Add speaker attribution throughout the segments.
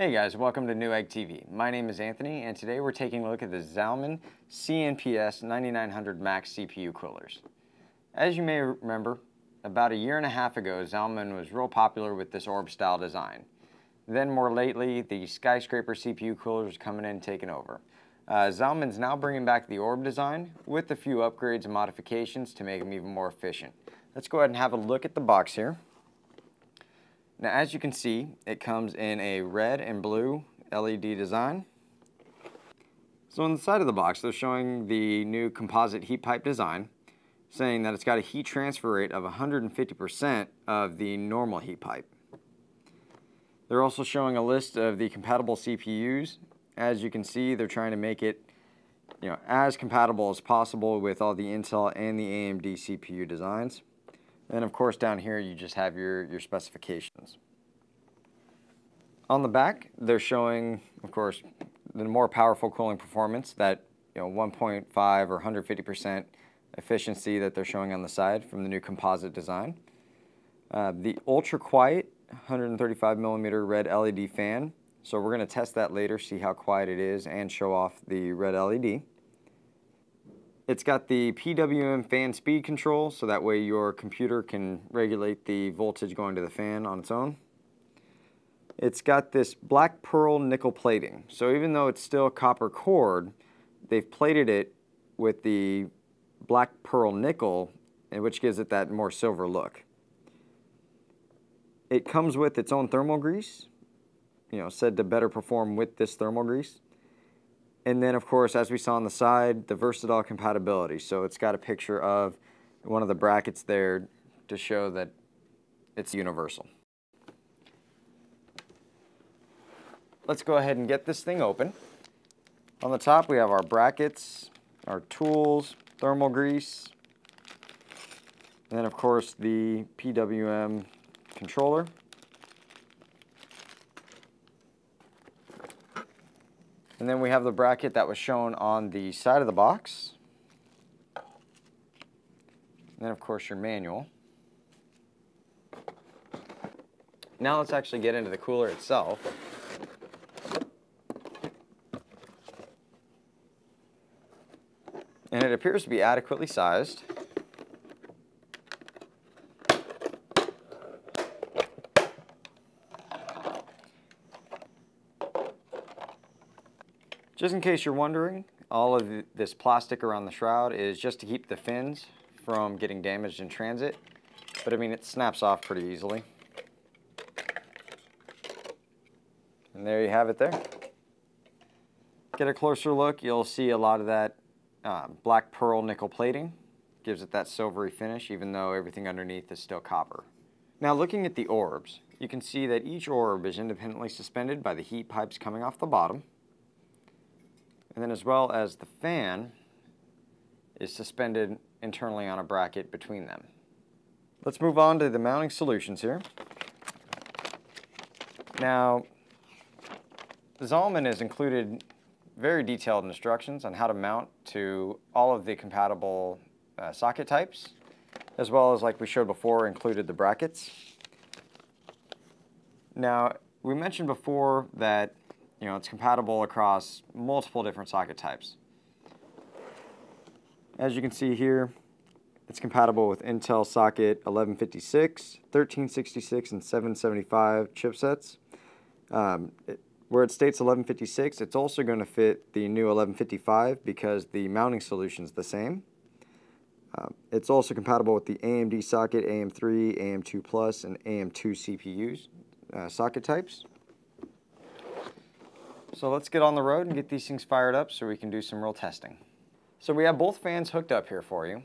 Speaker 1: Hey guys, welcome to Newegg TV. My name is Anthony, and today we're taking a look at the ZALMAN CNPS9900MAX CPU coolers. As you may remember, about a year and a half ago, ZALMAN was real popular with this orb style design. Then more lately, the skyscraper CPU coolers are coming in and taking over. ZALMAN's now bringing back the orb design with a few upgrades and modifications to make them even more efficient. Let's go ahead and have a look at the box here. Now, as you can see, it comes in a red and blue LED design. So on the side of the box, they're showing the new composite heat pipe design, saying that it's got a heat transfer rate of 150% of the normal heat pipe. They're also showing a list of the compatible CPUs. As you can see, they're trying to make it, as compatible as possible with all the Intel and the AMD CPU designs. And of course down here you just have your specifications. On the back they're showing, of course, the more powerful cooling performance, that 1.5 or 150% efficiency that they're showing on the side from the new composite design. The ultra quiet 135mm red LED fan, so we're going to test that later, see how quiet it is and show off the red LED. It's got the PWM fan speed control, so that way your computer can regulate the voltage going to the fan on its own. It's got this black pearl nickel plating, so even though it's still copper cord, they've plated it with the black pearl nickel, which gives it that more silver look. It comes with its own thermal grease, said to better perform with this thermal grease. And then, of course, as we saw on the side, the versatile compatibility. So it's got a picture of one of the brackets there to show that it's universal. Let's go ahead and get this thing open. On the top, we have our brackets, our tools, thermal grease, and then, of course, the PWM controller. And then we have the bracket that was shown on the side of the box. And then, of course, your manual. Now let's actually get into the cooler itself. And it appears to be adequately sized. Just in case you're wondering, all of this plastic around the shroud is just to keep the fins from getting damaged in transit, but I mean, it snaps off pretty easily. And there you have it there. Get a closer look, you'll see a lot of that black pearl nickel plating. Gives it that silvery finish, even though everything underneath is still copper. Now, looking at the orbs, you can see that each orb is independently suspended by the heat pipes coming off the bottom. And then, as well as the fan is suspended internally on a bracket between them. Let's move on to the mounting solutions here. Now, ZALMAN has included very detailed instructions on how to mount to all of the compatible socket types, as well as, like we showed before, included the brackets. Now, we mentioned before that it's compatible across multiple different socket types. As you can see here, it's compatible with Intel socket 1156, 1366, and 775 chipsets. Where it states 1156, it's also going to fit the new 1155 because the mounting solution is the same. It's also compatible with the AMD socket AM3, AM2 Plus, and AM2 CPUs socket types. So let's get on the road and get these things fired up so we can do some real testing. So we have both fans hooked up here for you,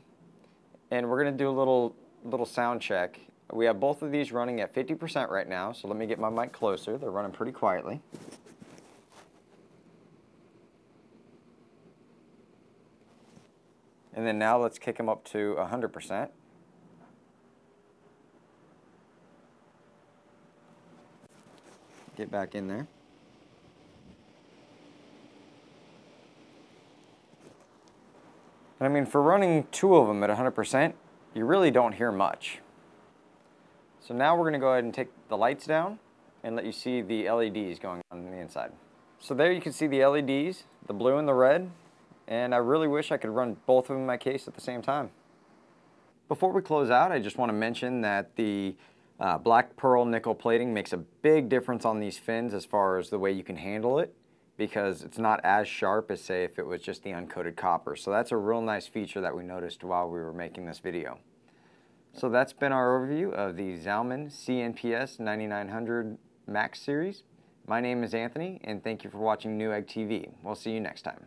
Speaker 1: and we're going to do a little sound check. We have both of these running at 50% right now, so let me get my mic closer. They're running pretty quietly. And then now let's kick them up to 100%. Get back in there. I mean, for running two of them at 100%, you really don't hear much. So now we're going to go ahead and take the lights down and let you see the LEDs going on the inside. So there you can see the LEDs, the blue and the red, and I really wish I could run both of them in my case at the same time. Before we close out, I just want to mention that the black pearl nickel plating makes a big difference on these fins as far as the way you can handle it, because it's not as sharp as, say, if it was just the uncoated copper. So that's a real nice feature that we noticed while we were making this video. So that's been our overview of the ZALMAN CNPS9900MAX series. My name is Anthony, and thank you for watching Newegg TV. We'll see you next time.